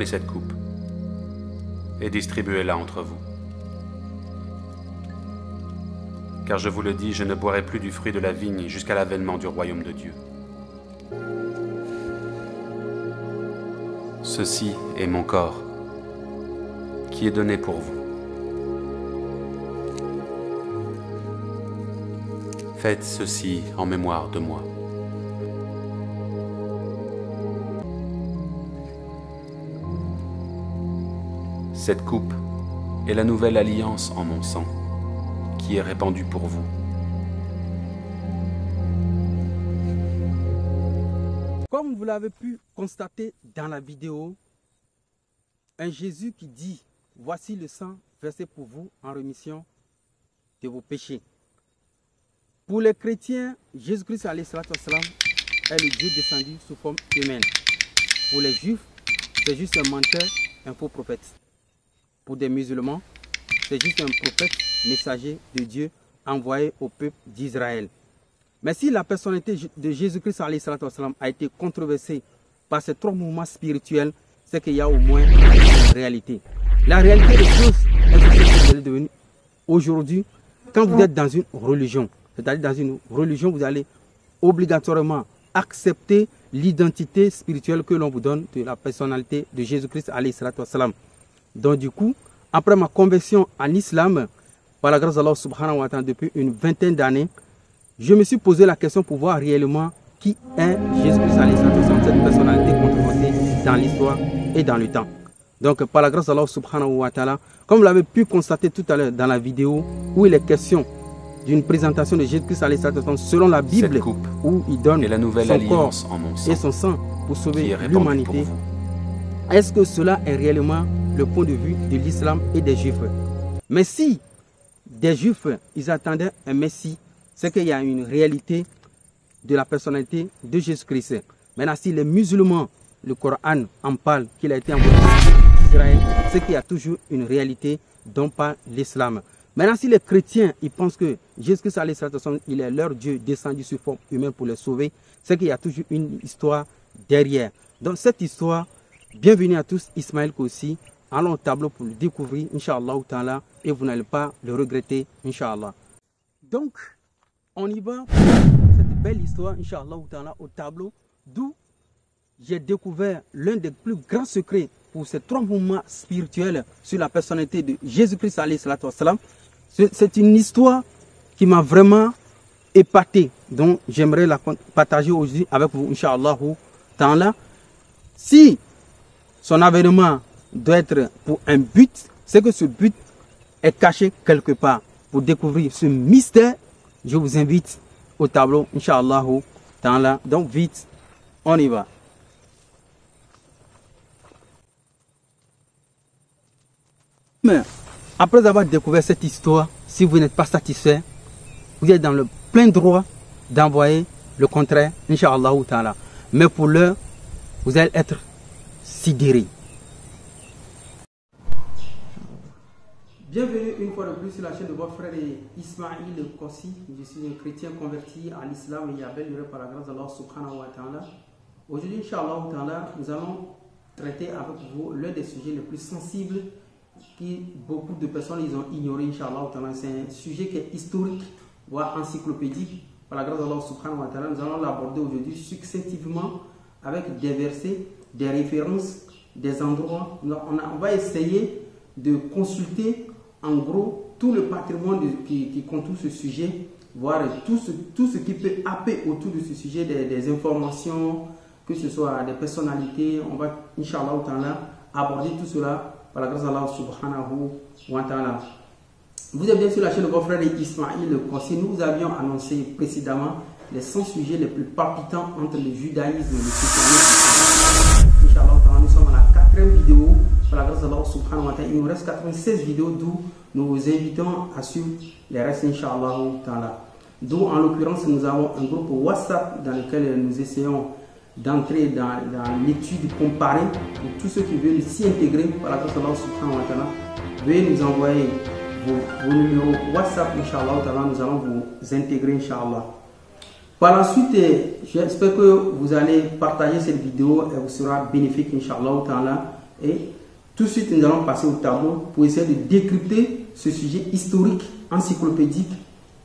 Prenez cette coupe et distribuez-la entre vous. Car je vous le dis, je ne boirai plus du fruit de la vigne jusqu'à l'avènement du royaume de Dieu. Ceci est mon corps, qui est donné pour vous. Faites ceci en mémoire de moi. Cette coupe est la nouvelle alliance en mon sang, qui est répandue pour vous. Comme vous l'avez pu constater dans la vidéo, un Jésus qui dit « Voici le sang versé pour vous en rémission de vos péchés ». Pour les chrétiens, Jésus-Christ est le Dieu descendu sous forme humaine. Pour les juifs, c'est juste un menteur, un faux prophète. Pour des musulmans, c'est juste un prophète messager de Dieu envoyé au peuple d'Israël. Mais si la personnalité de Jésus-Christ a été controversée par ces trois mouvements spirituels, c'est qu'il y a au moins une réalité. La réalité des choses est ce que vous êtes devenu aujourd'hui quand vous êtes dans une religion. C'est-à-dire dans une religion, vous allez obligatoirement accepter l'identité spirituelle que l'on vous donne de la personnalité de Jésus-Christ. Donc du coup, après ma conversion en islam, par la grâce d'Allah subhanahu wa ta'ala depuis une vingtaine d'années, je me suis posé la question pour voir réellement qui est Jésus-Christ, cette personnalité controversée dans l'histoire et dans le temps. Donc par la grâce d'Allah subhanahu wa ta'ala, comme vous l'avez pu constater tout à l'heure dans la vidéo où il est question d'une présentation de Jésus-Christ selon la Bible, où il donne la nouvelle son corps en mon sang, et son sang pour sauver l'humanité. Est-ce que cela est réellement le point de vue de l'islam et des juifs? Mais si des juifs, ils attendaient un messie, c'est qu'il y a une réalité de la personnalité de Jésus-Christ. Maintenant, si les musulmans, le Coran en parle, qu'il a été envoyé d'Israël, c'est qu'il y a toujours une réalité dont parle l'islam. Maintenant, si les chrétiens ils pensent que Jésus-Christ, il est leur Dieu descendu sur forme humaine pour les sauver, c'est qu'il y a toujours une histoire derrière. Donc cette histoire, bienvenue à tous, Ismaël Kossi. Allons au tableau pour le découvrir, Inch'Allah ta'ala, et vous n'allez pas le regretter, Inch'Allah. Donc, on y va pour cette belle histoire, Inch'Allah ta'ala, au tableau, d'où j'ai découvert l'un des plus grands secrets pour ces trois mouvements spirituels sur la personnalité de Jésus-Christ. C'est une histoire qui m'a vraiment épaté, donc j'aimerais la partager aujourd'hui avec vous, Inch'Allah ta'ala. Si son avènement doit être pour un but, c'est que ce but est caché quelque part. Pour découvrir ce mystère, je vous invite au tableau, Inch'Allah ta'ala. Donc vite, on y va. Mais après avoir découvert cette histoire, si vous n'êtes pas satisfait, vous êtes dans le plein droit d'envoyer le contraire, Inch'Allah ta'ala. Mais pour l'heure, vous allez être sidéré. Bienvenue une fois de plus sur la chaîne de votre frère Ismaël Kossi. Je suis un chrétien converti à l'islam et abeille par la grâce d'Allah subhanahu wa ta'ala. Aujourd'hui, Inch'Allah ta'ala, nous allons traiter avec vous l'un des sujets les plus sensibles que beaucoup de personnes ils ont ignoré, Inch'Allah ta'ala. C'est un sujet qui est historique, voire encyclopédique. Par la grâce d'Allah subhanahu wa ta'ala, nous allons l'aborder aujourd'hui succinctement avec des versets, des références, des endroits. On va essayer de consulter en gros tout le patrimoine qui contourne ce sujet, voir tout ce qui peut happer autour de ce sujet, des informations, que ce soit des personnalités. On va, Inch'Allah ta'ala, aborder tout cela par la grâce d'Allah subhanahu wa ta'ala. Vous êtes bien sur la chaîne de votre frère Ismaël Kossi. Nous vous avions annoncé précédemment les 100 sujets les plus palpitants entre le judaïsme et le christianisme. Inch'Allah ta'ala, nous sommes à la 4e vidéo. Par la grâce d'Allah subhanahu wa ta'ala, il nous reste 96 vidéos, d'où nous vous invitons à suivre les restes, Inch'Allah ta'ala. D'où en l'occurrence nous avons un groupe WhatsApp dans lequel nous essayons d'entrer dans l'étude comparée pour tous ceux qui veulent s'y intégrer par la grâce d'Allah subhanahu wa ta'ala. Veuillez nous envoyer vos numéros WhatsApp, Inch'Allah ta'ala, nous allons vous intégrer, Inch'Allah. Par la suite, j'espère que vous allez partager cette vidéo et vous sera bénéfique, Inch'Allah ta'ala. Et tout de suite, nous allons passer au tableau pour essayer de décrypter ce sujet historique, encyclopédique,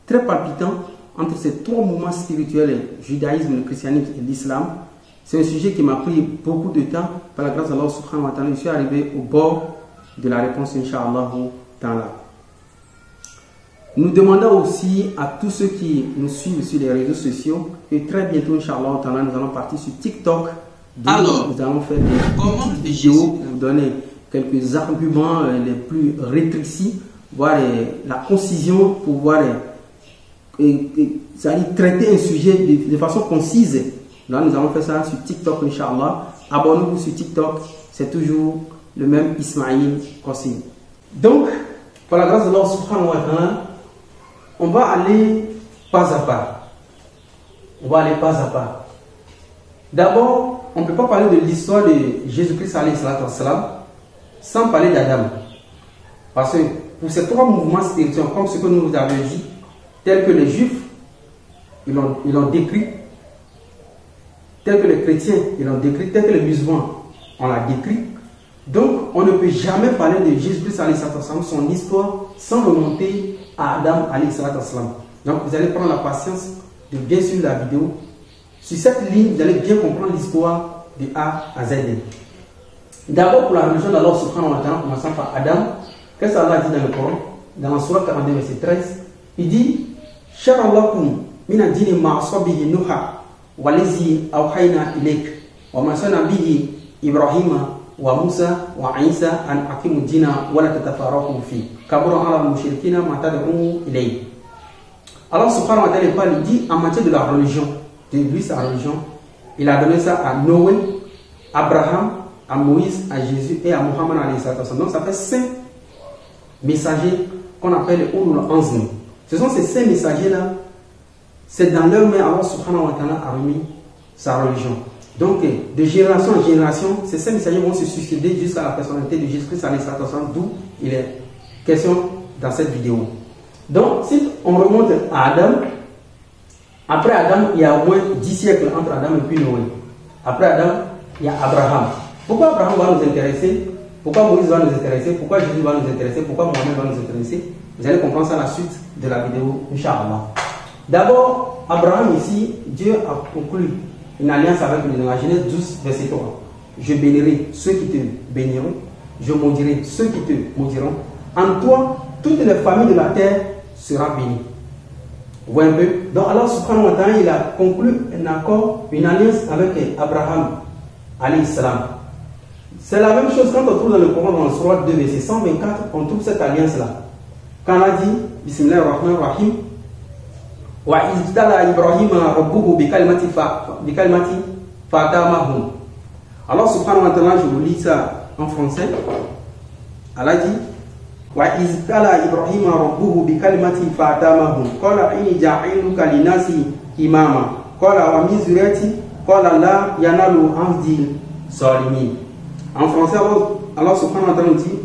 très palpitant entre ces trois mouvements spirituels, le judaïsme, le christianisme et l'islam. C'est un sujet qui m'a pris beaucoup de temps. Par la grâce d'Allah subhanahu wa ta'ala, je suis arrivé au bord de la réponse, Inch'Allah ta'ala. Nous demandons aussi à tous ceux qui nous suivent sur les réseaux sociaux et très bientôt, Inch'Allah ta'ala, nous allons partir sur TikTok. Alors, nous allons faire des vidéos pour vous donner quelques arguments les plus rétrécis, voir la concision pour voir traiter un sujet de façon concise. Là, nous allons faire ça sur TikTok, Inch'Allah. Abonnez-vous sur TikTok, c'est toujours le même Ismail Kossi. Donc, par la grâce de Allah subhanahu wa ta'ala, on va aller pas à pas. On va aller pas à pas. D'abord, on ne peut pas parler de l'histoire de Jésus-Christ sans parler d'Adam. Parce que pour ces trois mouvements spirituels, comme ce que nous vous avons dit, tels que les Juifs, ils l'ont décrit, tels que les chrétiens, ils l'ont décrit, tels que les musulmans, on l'a décrit. Donc, on ne peut jamais parler de Jésus-Christ, son histoire, sans remonter à Adam. Donc, vous allez prendre la patience de bien suivre la vidéo. Sur cette ligne, vous allez bien comprendre l'histoire de A à Z. D'abord, pour la religion d'Allah subhanahu wa ta'ala, commençant par Adam, qu'est-ce qu'Allah dit dans le Coran? Dans la Surah 42, verset 13, il dit Sharallakum mina dini ma'asabihi Nuha walizi awhayna ilayk wa masana bihi Ibrahima wa Musa wa Isa an aqimu dina wa la tatafaraku fi kabura ala mushrikina ma tad'u ilayhi. Allah subhanahu wa ta'ala parle, il dit en matière de la religion, de lui sa religion, il a donné ça à Noé, Abraham, à Moïse, à Jésus et à Muhammad alayhi sallam. Donc ça fait 5 messagers qu'on appelle les Ulul Azmi. Ce sont ces 5 messagers-là, c'est dans leur main Allah subhanahu wa ta'ala a remis sa religion. Donc de génération en génération, ces 5 messagers vont se succéder jusqu'à la personnalité de Jésus-Christ alayhi sallam, d'où il est question dans cette vidéo. Donc si on remonte à Adam, après Adam, il y a au moins 10 siècles entre Adam et puis Noé. Après Adam, il y a Abraham. Pourquoi Abraham va nous intéresser? Pourquoi Moïse va nous intéresser? Pourquoi Jésus va nous intéresser? Pourquoi Mohamed va nous intéresser? Vous allez comprendre ça à la suite de la vidéo, Inch'Allah. D'abord, Abraham ici, Dieu a conclu une alliance avec lui dans la Genèse 12, verset 3. Je bénirai ceux qui te béniront, je maudirai ceux qui te maudiront. En toi, toutes les familles de la terre seront bénies. Vous voyez un peu? Donc Allah subhanahu wa ta'ala, il a conclu un accord, une alliance avec Abraham alayhi salam. C'est la même chose quand on trouve dans le Coran, dans le Surah 2, verset 124, on trouve cette alliance-là. Quand on a dit, Bismillah ar-Rahman ar-Rahim, wa iztala Ibrahim rabbuhu bi kalimati fatamahum. Alors subhanahu wa ta'ala, je vous lis ça en français. Allah dit, wa iztala Ibrahim rabbuhu bi kalimati fatamahum. Qala inni ja'iluka linasi imama. Qala wa min zurriyati qala la yanalu ahdi zalimin. En français, Allah subhanahu wa ta'ala dit,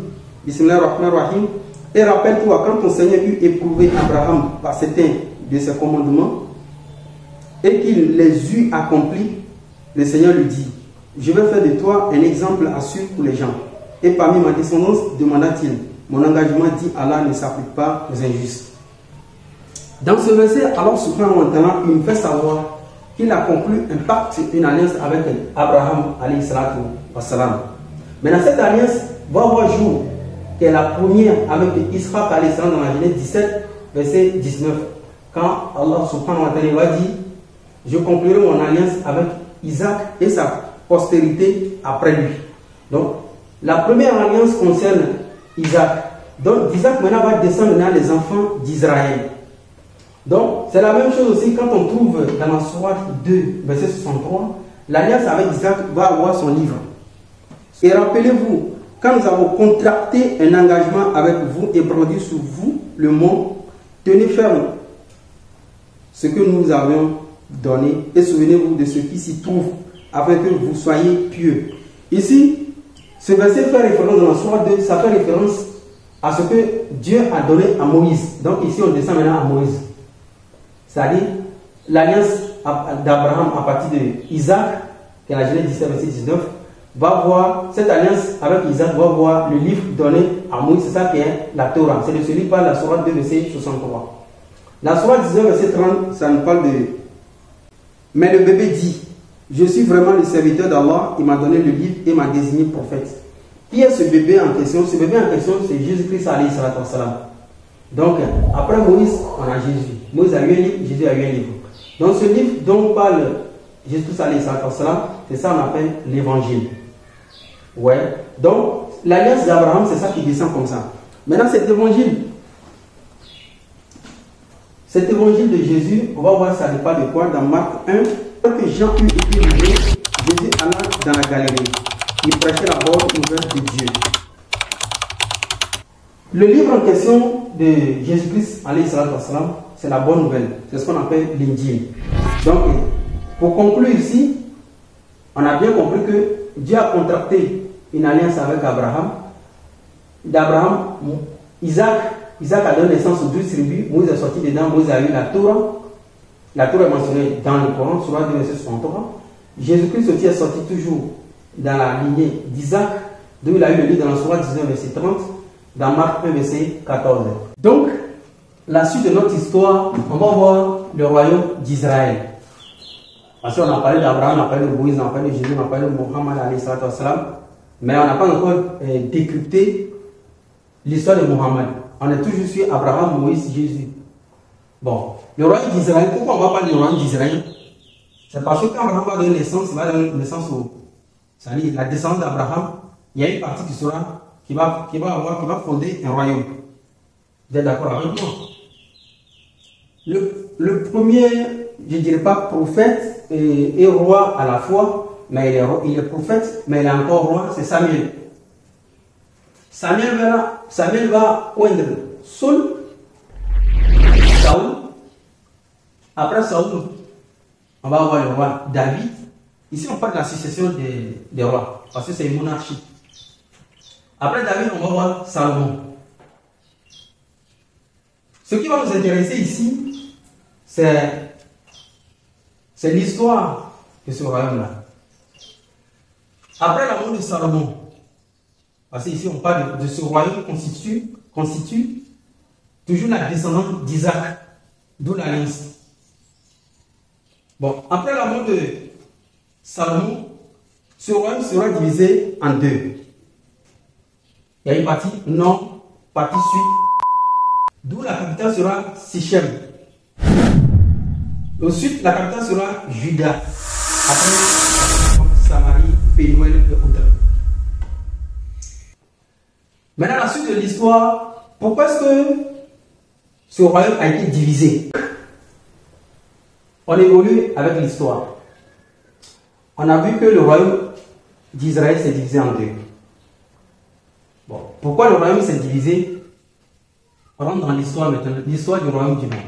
Bismillah ar-Rahman ar-Rahim, et rappelle-toi quand ton Seigneur eut éprouvé Abraham par certains de ses commandements et qu'il les eut accomplis, le Seigneur lui dit, je vais faire de toi un exemple à suivre pour les gens. Et parmi ma descendance, demanda-t-il, mon engagement dit Allah ne s'applique pas aux injustes. Dans ce verset, Allah subhanahu wa ta'ala, il nous fait savoir qu'il a conclu un pacte, une alliance avec Abraham alayhi salatu wa salam. Maintenant, cette alliance va avoir jour, qui est la première avec Israël alayhi salam dans la Genèse 17, verset 19. Quand Allah subhanahu wa ta'ala va dire, je conclurai mon alliance avec Isaac et sa postérité après lui. Donc, la première alliance concerne Isaac. Donc, Isaac maintenant va descendre dans les enfants d'Israël. Donc, c'est la même chose aussi quand on trouve dans la Surah 2, verset 63, l'alliance avec Isaac va avoir son livre. Et rappelez-vous, quand nous avons contracté un engagement avec vous et brandi sur vous le mot, tenez ferme ce que nous avions donné et souvenez-vous de ce qui s'y trouve afin que vous soyez pieux. Ici, ce verset fait référence dans la Surah 2, ça fait référence à ce que Dieu a donné à Moïse. Donc ici, on descend maintenant à Moïse. C'est-à-dire l'alliance d'Abraham à partir de Isaac, qui est la Genèse 17, verset 19, va voir, cette alliance avec Isaac va voir le livre donné à Moïse, c'est ça qui est la Torah. C'est de celui par la sourate 2, verset 63. La sourate 19, verset 30, ça nous parle de... Mais le bébé dit, je suis vraiment le serviteur d'Allah, il m'a donné le livre et m'a désigné prophète. Qui est ce bébé en question? Ce bébé en question, c'est Jésus-Christ alayhi salatu wassalam. Donc, après Moïse, on a Jésus. Moïse a eu un livre, Jésus a eu un livre. Donc, ce livre dont parle Jésus-Christ alayhi salatu wassalam, c'est ça qu'on appelle l'évangile. Ouais. Donc, l'alliance d'Abraham, c'est ça qui descend comme ça. Maintenant, cet évangile de Jésus, on va voir ça dépend de quoi dans Marc 1. Que Jean eut été livré, Jésus alla dans la galerie. Il prêchait la bonne nouvelle de Dieu. Le livre en question de Jésus-Christ, alayhi salatu wassalam, c'est la bonne nouvelle. C'est ce qu'on appelle l'Injil. Donc, pour conclure ici, on a bien compris que Dieu a contracté une alliance avec Abraham. D'Abraham, Isaac a donné naissance aux 12 tribus. Moïse est sorti dedans, Moïse a eu la Torah. La Torah est mentionnée dans le Coran, sur la verset 63. Jésus-Christ aussi est sorti toujours dans la lignée d'Isaac, d'où il a eu le livre dans la Sourate 19, verset 30, dans Marc 1, verset 14. Donc, la suite de notre histoire, on va voir le royaume d'Israël. Parce qu'on a parlé d'Abraham, on a parlé de Moïse, on a parlé de Jésus, on a parlé de Mohammed, mais on n'a pas encore décrypté l'histoire de Mohammed. On est toujours sur Abraham, Moïse, Jésus. Bon, le royaume d'Israël, pourquoi on va parler du royaume d'Israël? C'est parce que quand Abraham va donner naissance, il va donner naissance c'est-à-dire la descendance d'Abraham, il y a une partie qui va fonder un royaume. Vous êtes d'accord avec moi? Le premier, je ne dirais pas prophète et roi à la fois, mais il est prophète, mais il est encore roi, c'est Samuel. Samuel va oindre Saul. Après Saoul, on va avoir le roi David. Ici, on parle de la succession des rois, parce que c'est une monarchie. Après David, on va voir Salomon. Ce qui va nous intéresser ici, c'est l'histoire de ce royaume-là. Après la mort de Salomon, parce qu'ici, on parle de ce royaume constitue toujours la descendance d'Isaac, d'où l'alliance. Bon, après la mort de Salomon, ce royaume sera divisé en deux. Il y a une partie nord, partie sud, d'où la capitale sera Sichem. Au sud, la capitale sera Juda. Après, Samarie, Pénuel et autres. Maintenant, la suite de l'histoire, pourquoi est-ce que ce royaume a été divisé? On évolue avec l'histoire. On a vu que le royaume d'Israël s'est divisé en deux. Bon, pourquoi le royaume s'est divisé? On rentre dans l'histoire maintenant, l'histoire du royaume du monde.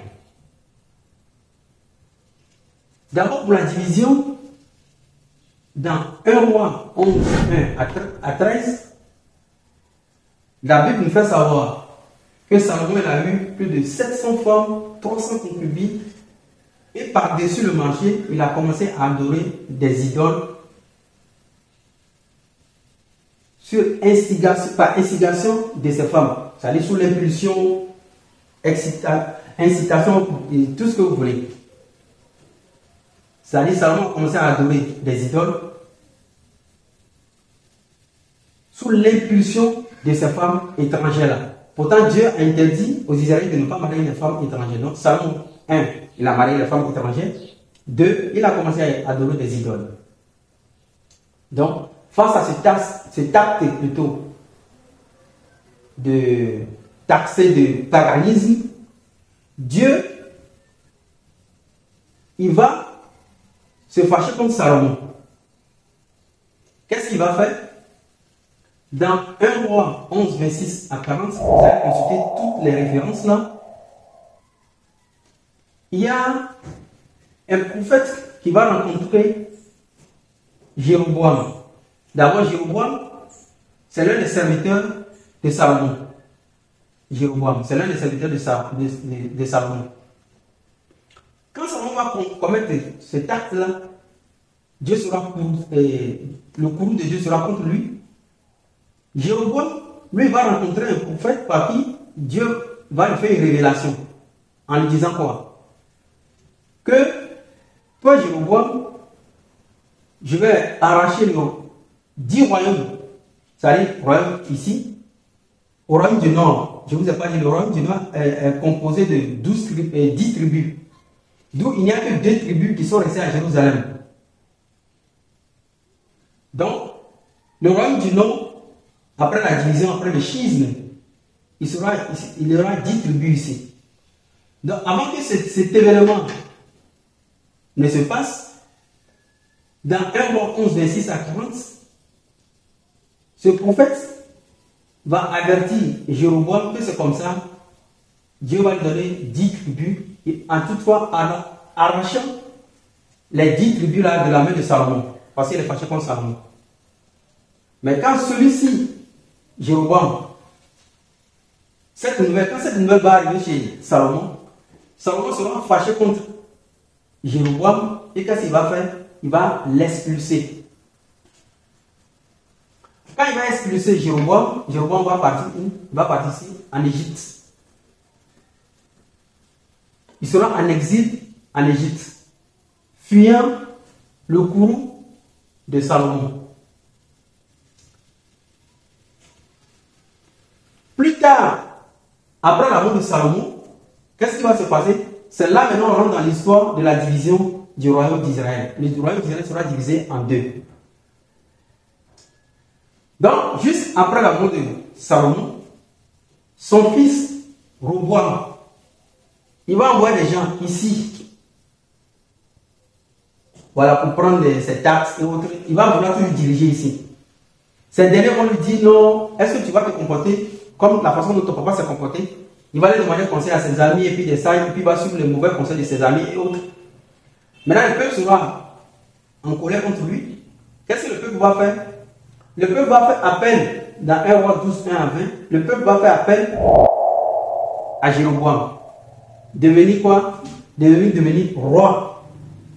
D'abord pour la division, dans 1 roi 11, 1 à 13, la Bible nous fait savoir que Salomon a eu plus de 700 femmes, 300 concubines, et par-dessus le marché, il a commencé à adorer des idoles par instigation de ces femmes. C'est-à-dire sous l'impulsion, incitation, et tout ce que vous voulez. C'est-à-dire Salomon a commencé à adorer des idoles sous l'impulsion de ces femmes étrangères-là. Pourtant, Dieu a interdit aux Israélites de ne pas marier les femmes étrangères. Donc, Salomon, 1, il a marié les femmes étrangères. 2, il a commencé à adorer des idoles. Donc, face à cet acte plutôt de taxer de paganisme, Dieu, il va se fâcher contre Salomon. Qu'est-ce qu'il va faire? Dans 1 roi 11, 26 à 40, vous allez consulter toutes les références là. Il y a un prophète qui va rencontrer Jéroboam. D'abord, Jéroboam, c'est l'un des serviteurs de Salomon. Jéroboam, c'est l'un des serviteurs de Salomon. Quand Salomon va commettre cet acte-là, Dieu sera le courroux de Dieu sera contre lui. Jéroboam, lui, va rencontrer un prophète par qui Dieu va lui faire une révélation en lui disant quoi? Que toi, Jéroboam, je vais arracher 10 royaumes, c'est-à-dire royaume ici, au royaume du nord. Je ne vous ai pas dit, le royaume du nord est composé de 10 tribus. D'où il n'y a que 2 tribus qui sont restées à Jérusalem. Donc, le royaume du nord, après la division, après le schisme, il y aura 10 tribus ici. Donc, avant que cet événement ne se passe, dans 1 roi 11, 26 à 40, ce prophète va avertir Jéroboam que c'est comme ça, Dieu va lui donner 10 tribus, et en toutefois arrachant les 10 tribus là de la main de Salomon, parce qu'il est fâché contre Salomon. Mais quand celui-ci, Jéroboam, quand cette nouvelle va arriver chez Salomon, Salomon sera fâché contre Jéroboam, et qu'est-ce qu'il va faire? Il va l'expulser. Quand il va expulser Jéroboam, Jéroboam va partir où? Il va partir ici, en Égypte. Il sera en exil en Égypte, fuyant le courroux de Salomon. Plus tard, après la mort de Salomon, qu'est-ce qui va se passer? C'est là maintenant on rentre dans l'histoire de la division du royaume d'Israël. Le royaume d'Israël sera divisé en 2. Donc, juste après la mort de Salomon, son fils, Roboam, il va envoyer des gens ici, voilà, pour prendre ses taxes et autres. Il va vouloir toujours diriger ici. Ces derniers vont lui dire non, est-ce que tu vas te comporter comme la façon dont ton papa s'est comporté? Il va aller demander conseil à ses amis et puis des sages, et puis il va suivre les mauvais conseils de ses amis et autres. Maintenant, le peuple sera en colère contre lui. Qu'est-ce que le peuple va faire? Le peuple va faire appel, dans 1 roi 12, 1 à 20, le peuple va faire appel à Jéroboam. Devenir quoi? Devenir roi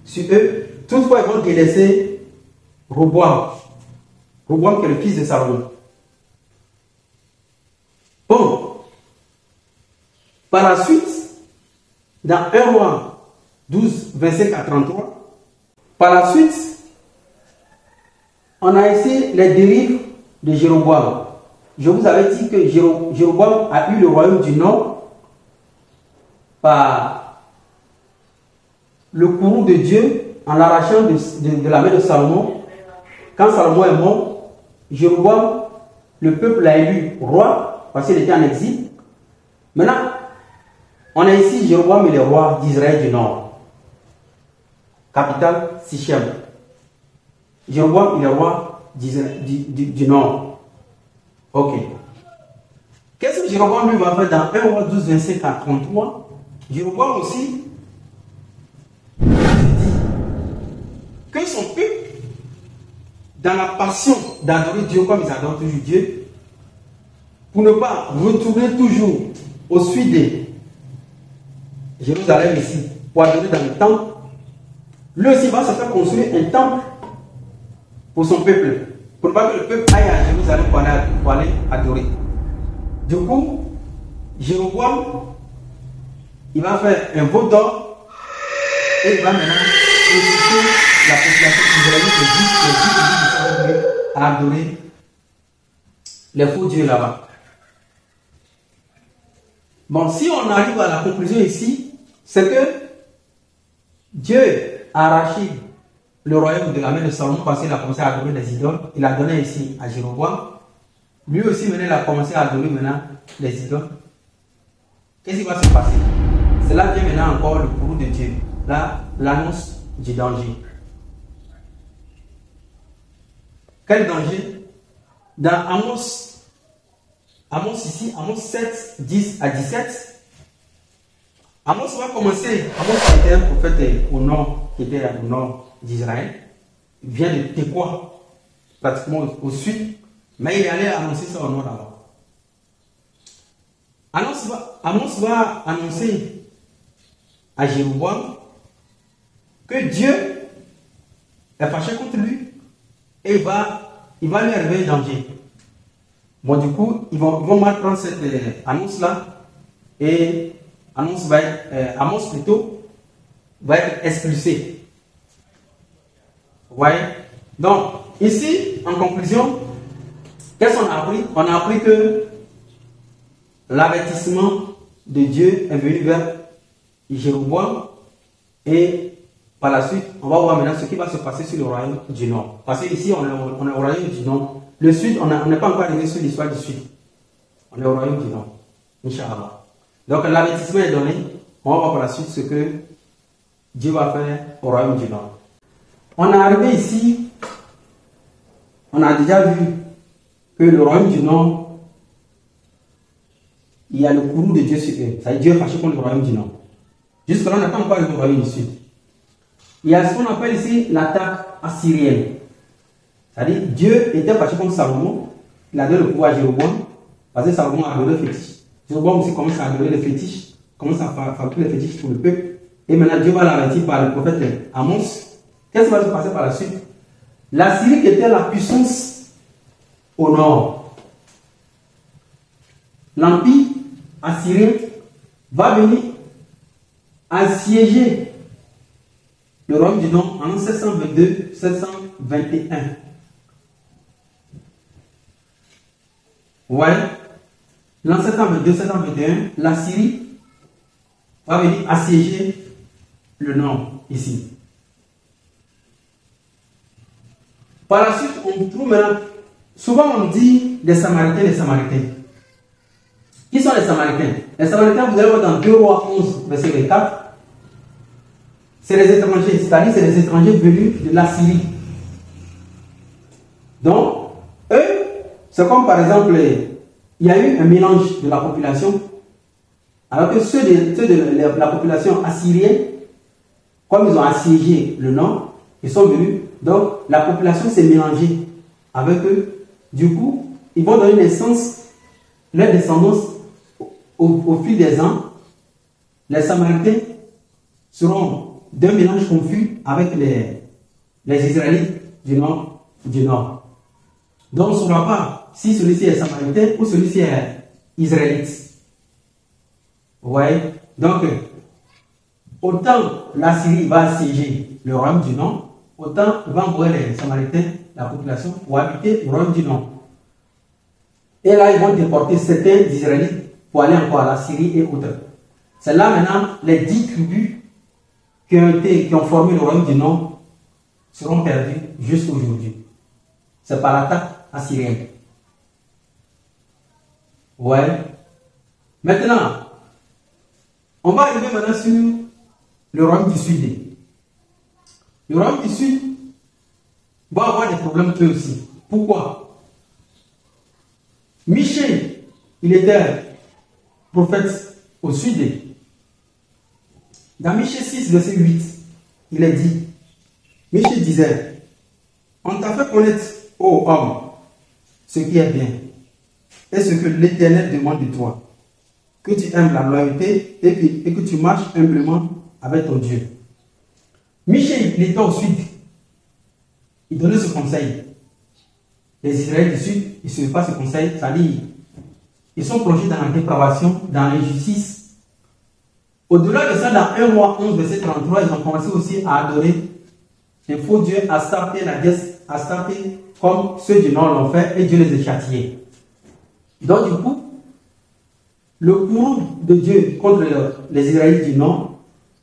sur eux. Toutefois, ils vont délaisser Roboam. Roboam qui est le fils de Salomon. Bon. Par la suite, dans 1 roi 12, 25 à 33, par la suite, on a ici les dérives de Jéroboam. Je vous avais dit que Jéroboam a eu le royaume du nord par le courroux de Dieu en l'arrachant de la main de Salomon. Quand Salomon est mort, Jéroboam, le peuple l'a élu roi parce qu'il était en exil. Maintenant, on a ici Jéroboam et les rois d'Israël du nord. Capitale Sichem. Jéroboam est le roi du nord. Ok. Qu'est-ce que Jéroboam lui va faire dans 1 roi 12, 25 à 33? Jéroboam aussi dit que son peuple, dans la passion d'adorer Dieu comme ils adorent toujours Dieu, pour ne pas retourner toujours au sud de Jérusalem ici, pour adorer dans le temple, lui aussi va se faire construire un temple pour son peuple, pour ne pas que le peuple aille à Jérusalem pour aller adorer. Du coup, Jéroboam, il va faire un veau d'or et il va maintenant inciter la population israélite à adorer les faux dieux là-bas. Bon, si on arrive à la conclusion ici, c'est que Dieu a arraché le royaume de la main de Salomon parce qu'il a commencé à adorer les idoles. Il a donné ici à Jéroboam. Lui aussi, maintenant, il a commencé à adorer maintenant les idoles. Qu'est-ce qui va se passer? Cela vient maintenant encore le courroux de Dieu. Là, l'annonce du danger. Quel danger? Dans Amos ici, Amos 7, 10 à 17, Amos va commencer. Amos était un prophète au nord, qui était au nord d'Israël. Il vient de Tekoa, pratiquement au sud, mais il est allé annoncer ça au nord d'abord. Amos va annoncer à Jéroboam que Dieu est fâché contre lui et il va lui arriver un danger. Bon, du coup, ils vont mal prendre cette annonce-là et Amos plutôt va être expulsé. Vous voyez? Donc, ici, en conclusion, qu'est-ce qu'on a appris? On a appris que l'avertissement de Dieu est venu vers Jéroboam et par la suite, on va voir maintenant ce qui va se passer sur le royaume du Nord. Parce qu'ici, on est au royaume du Nord. Le Sud, on n'est pas encore arrivé sur l'histoire du Sud. On est au royaume du Nord. Inch'Allah. Donc l'avertissement est donné. On va voir par la suite ce que Dieu va faire au royaume du Nord. On est arrivé ici. On a déjà vu que le royaume du Nord, il y a le courroux de Dieu sur eux. Ça veut dire Dieu est fâché contre le royaume du Nord. Jusque-là, on n'a pas encore arrivé au royaume du Sud. Il y a ce qu'on appelle ici l'attaque assyrienne. C'est-à-dire Dieu était fâché contre Salomon. Il a donné le pouvoir à Jéroboam. Parce que Salomon a adoré le fétiche. Jéroboam aussi commence à adorer les fétiches. Commence à fabriquer les fétiches pour le peuple. Et maintenant Dieu va l'avertir par le prophète Amos. Qu'est-ce qui va se passer par la suite? La Syrie était la puissance au nord. L'empire assyrien va venir assiéger le royaume du Nord en 722-721. Vous voyez? En 722-721, la Syrie va venir assiéger le Nord, ici. Par la suite, on trouve maintenant, souvent on dit des Samaritains, les Samaritains. Qui sont les Samaritains? Les Samaritains, vous allez voir dans 2 Rois 11, verset 24. C'est les étrangers, c'est-à-dire c'est les étrangers venus de la Syrie. Donc, eux, c'est comme par exemple, il y a eu un mélange de la population, alors que ceux de la population assyrienne, comme ils ont assiégé le nord, ils sont venus, donc la population s'est mélangée avec eux. Du coup, ils vont donner naissance, leur descendance, au fil des ans. Les Samaritains seront d'un mélange confus avec les Israélites du nord. Donc on ne saura pas si celui-ci est Samaritain ou celui-ci est Israélite. Vous voyez? Donc, autant la Syrie va assiéger le royaume du Nord, autant va envoyer les Samaritains, la population, pour habiter le royaume du Nord. Et là, ils vont déporter certains Israélites pour aller encore à la Syrie et autres. C'est là maintenant les 10 tribus qui ont formé le royaume du Nord seront perdues jusqu'à aujourd'hui. C'est par l'attaque assyrienne. Ouais. Maintenant, on va arriver maintenant sur le royaume du Sud. Le royaume du Sud va avoir des problèmes eux aussi. Pourquoi? Michée, il était prophète au Sud. Dans Michée 6, verset 8, il est dit, Michée disait, on t'a fait connaître, ô homme, ce qui est bien, et ce que l'Éternel demande de toi, que tu aimes la loyauté et que tu marches humblement avec ton Dieu. Michée, il était au Sud. Il donnait ce conseil. Les Israéliens du Sud, ils ne suivent pas ce conseil, c'est-à-dire, ils sont plongés dans la dépravation, dans l'injustice. Au-delà de ça, dans 1 Roi 11, verset 33, ils ont commencé aussi à adorer les faux dieux, à Astarté, la déesse Astarté, comme ceux du Nord l'ont fait, et Dieu les a châtiés. Donc du coup, le courroux de Dieu contre les Israélites du Nord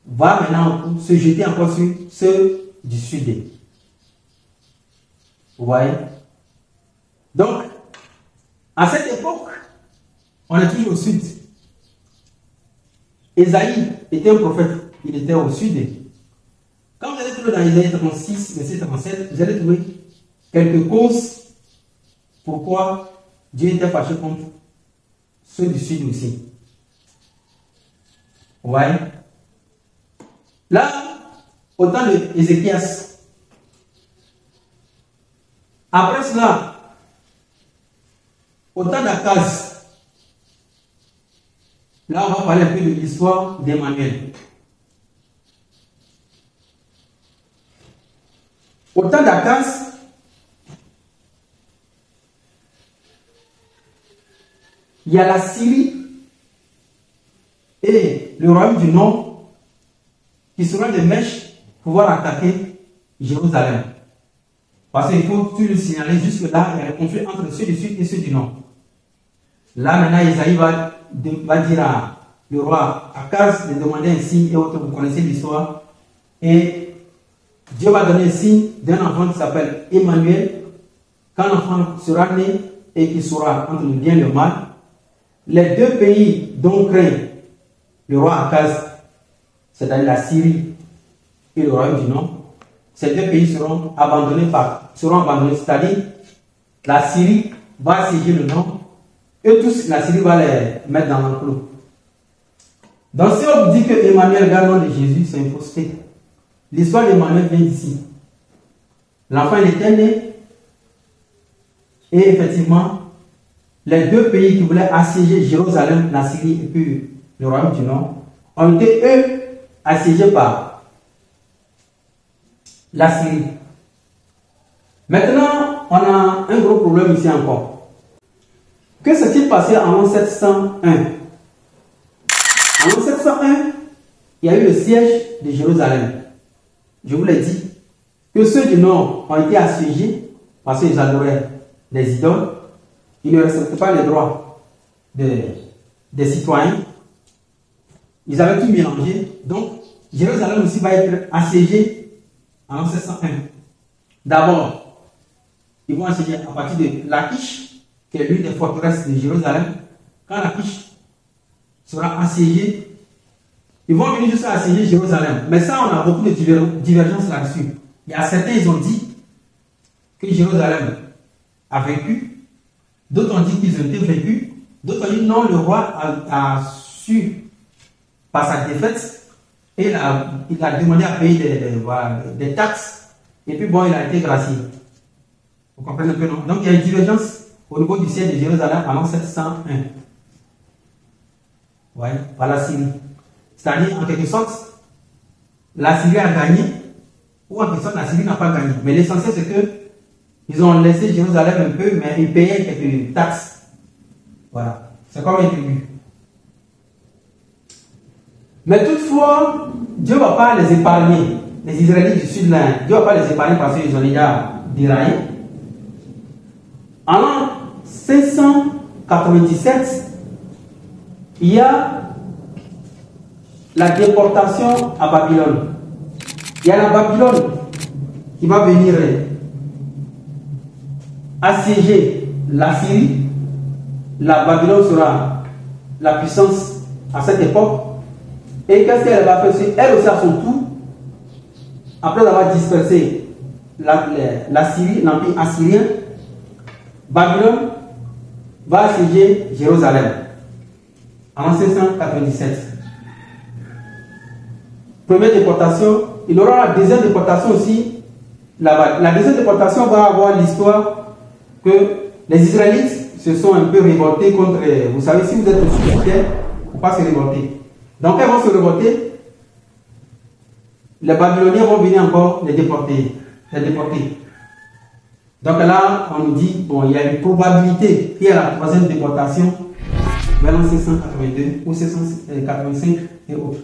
va maintenant se jeter encore sur ceux du Sud. Vous voyez? Donc, à cette époque, on est toujours au Sud. Ésaïe était un prophète, il était au Sud. Quand vous allez trouver dans Ésaïe 36, verset 37, vous allez trouver quelques causes pourquoi Dieu était fâché contre ceux du Sud aussi. Vous voyez? Là, au temps d'Ézéchias, après cela, au temps d'Akaz, là, on va parler un peu de l'histoire d'Emmanuel. Au temps d'Akaz, il y a la Syrie et le royaume du Nord qui seront des mèches pour pouvoir attaquer Jérusalem. Parce qu'il faut tout le signaler, jusque-là, il y a un conflit entre ceux du Sud et ceux du Nord. Là, maintenant, Isaïe va dire à le roi Akaz de demander un signe et autres, vous connaissez l'histoire. Et Dieu va donner un signe d'un enfant qui s'appelle Emmanuel. Quand l'enfant sera né et qu'il sera entre le bien et le mal, les deux pays dont craint le roi Akaz, c'est-à-dire la Syrie et le royaume du Nord, ces deux pays seront abandonnés, c'est-à-dire la Syrie va assiéger le Nord, et tous, la Syrie va les mettre dans l'enclos. Donc si on dit que Emmanuel garde le nom de Jésus, c'est une fausseté. L'histoire d'Emmanuel vient d'ici. L'enfant était né, et effectivement, les deux pays qui voulaient assiéger Jérusalem, la Syrie et puis le royaume du Nord, ont été, eux, assiégés par la Syrie. Maintenant, on a un gros problème ici encore. Que s'est-il passé en l'an 701? En l'an 701, il y a eu le siège de Jérusalem. Je vous l'ai dit que ceux du Nord ont été assiégés parce qu'ils adoraient les idoles. Ils ne respectaient pas les droits des citoyens. Ils avaient tout mélangé. Donc, Jérusalem aussi va être assiégée en l'an 701. D'abord, ils vont assiéger à partir de Lachish, qui est l'une des forteresses de Jérusalem. Quand Lachish sera assiégée, ils vont venir jusqu'à assiéger Jérusalem. Mais ça, on a beaucoup de divergences là-dessus. Il y a certains, ils ont dit que Jérusalem a vaincu. D'autres ont dit qu'ils ont été vaincus. D'autres ont dit non, le roi a su, par sa défaite, et il a demandé à payer des taxes. Et puis bon, il a été gracié. Vous comprenez un peu, non? Donc il y a une divergence au niveau du siège de Jérusalem en l'an 701. Ouais, par la Syrie. C'est-à-dire, en quelque sorte, la Syrie a gagné, ou en quelque sorte, la Syrie n'a pas gagné. Mais l'essentiel, c'est que ils ont laissé Jérusalem un peu, mais ils payaient quelques taxes. Voilà. C'est comme un tribut. Mais toutefois, Dieu ne va pas les épargner. Les Israélites du sud, là, Dieu ne va pas les épargner parce qu'ils ont déjà déraillé. En l'an 597, il y a la déportation à Babylone. Il y a la Babylone qui va venir assiéger la Syrie. La Babylone sera la puissance à cette époque. Et qu'est-ce qu'elle va faire? Elle aussi à son tour, après avoir dispersé la Syrie, l'empire assyrien, Babylone va assiéger Jérusalem en 597. Première déportation, il y aura la deuxième déportation aussi là-bas. La deuxième déportation va avoir l'histoire que les Israélites se sont un peu révoltés contre, vous savez, si vous êtes au sud de la terre, il ne faut pas se révolter. Donc elles vont se révolter, les Babyloniens vont venir encore les déporter. Donc là, on nous dit, bon, il y a une probabilité qu'il y ait la troisième déportation vers l'an 682 ou 685 et autres.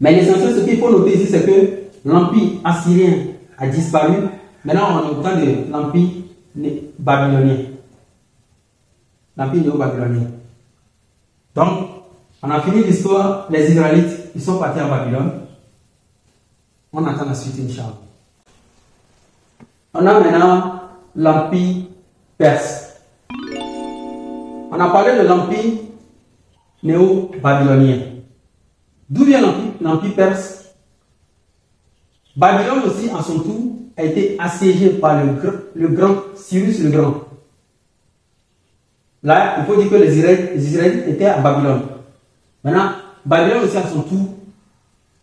Mais l'essentiel, ce qu'il faut noter ici, c'est que l'empire assyrien a disparu. Maintenant, on est au temps de l'empire babylonien. L'empire néo-babylonien. Donc, on a fini l'histoire. Les Israélites, ils sont partis en Babylone. On attend la suite, Inch'Allah. On a maintenant l'empire perse. On a parlé de l'empire néo-babylonien. D'où vient l'empire perse? Babylone aussi, en son tour, a été assiégé par le grand Cyrus le Grand. Là, il faut dire que les Israélites étaient à Babylone. Maintenant, Babylone aussi, à son tour,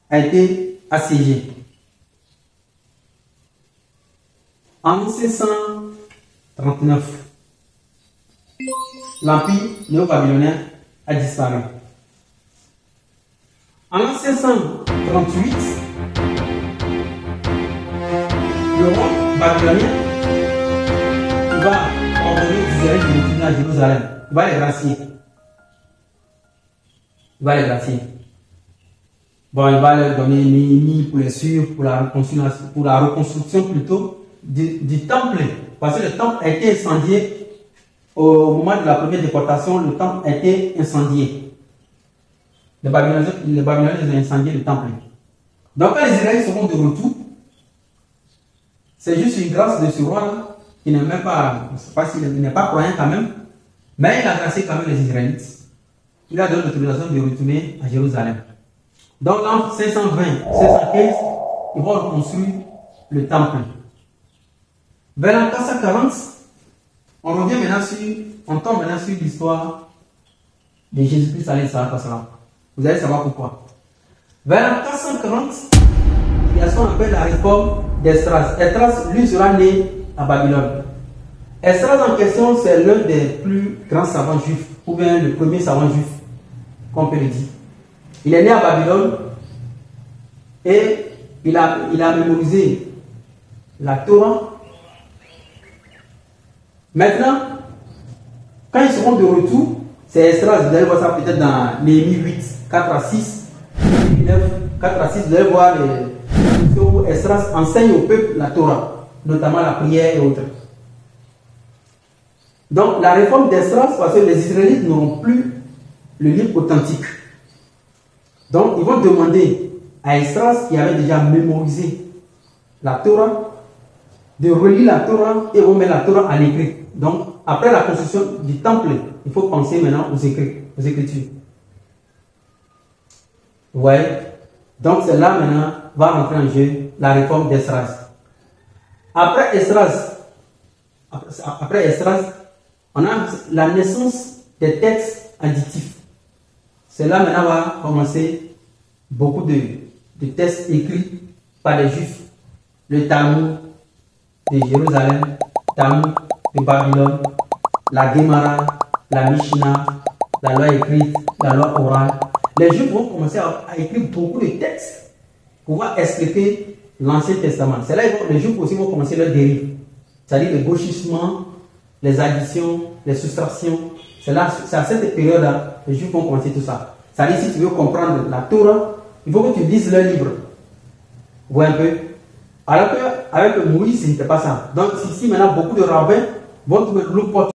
a été assiégé. En 1639, l'empire néo-babylonien a disparu. En 1638, le roi babylonien, il va ordonner aux Israélites de retourner à Jérusalem. Il va les gracier. Il va les gracier. Bon, il va leur donner Néhémie pour les suivre, pour la reconstruction plutôt du temple. Parce que le temple a été incendié au moment de la première déportation, le temple a été incendié. Les Babyloniens ont incendié le temple. Donc quand les Israélites seront de retour, c'est juste une grâce de ce roi-là, qui n'est même pas, je ne sais pas s'il n'est pas croyant quand même, mais il a gracé quand même les Israélites. Il a donné l'autorisation de retourner à Jérusalem. Donc en 520, 515, ils vont reconstruire le temple. Vers l'an 440, on tombe maintenant sur l'histoire de Jésus-Christ alayhi salam. Vous allez savoir pourquoi. Vers l'an 440, il y a ce qu'on appelle la réforme d'Esdras. Esdras, lui, sera né à Babylone. Esdras en question, c'est l'un des plus grands savants juifs, ou bien le premier savant juif, qu'on peut le dire. Il est né à Babylone et il a mémorisé la Torah. Maintenant, quand ils seront de retour, c'est Esdras, vous allez voir ça peut-être dans Néhémie 8, 4 à 6, Néhémie 9, 4 à 6, vous allez voir où Esdras enseigne au peuple la Torah, notamment la prière et autres. Donc la réforme d'Esdras, parce que les Israélites n'auront plus le livre authentique. Donc ils vont demander à Esdras, qui avait déjà mémorisé la Torah, de relire la Torah et vont mettre la Torah à l'écrit. Donc après la construction du temple, il faut penser maintenant aux Écritures. Vous voyez? Donc c'est là maintenant va rentrer en jeu la réforme d'Esdras. Après Esdras, on a la naissance des textes additifs. C'est là maintenant va commencer beaucoup de textes écrits par les Juifs. Le Talmud de Jérusalem, Talmud de Babylone, la Gemara, la Mishnah, la loi écrite, la loi orale. Les Juifs vont commencer à écrire beaucoup de textes pour pouvoir expliquer l'Ancien Testament. C'est là que les Juifs aussi vont commencer leur dérive. C'est-à-dire le gauchisme, les additions, les soustractions. C'est à cette période-là que les Juifs vont commencer tout ça. C'est-à-dire si tu veux comprendre la Torah, il faut que tu lises leur livre. Vous voyez un peu? Alors qu'avec Moïse, ce n'était pas ça. Donc ici maintenant, beaucoup de rabbins vont trouver l'opportunité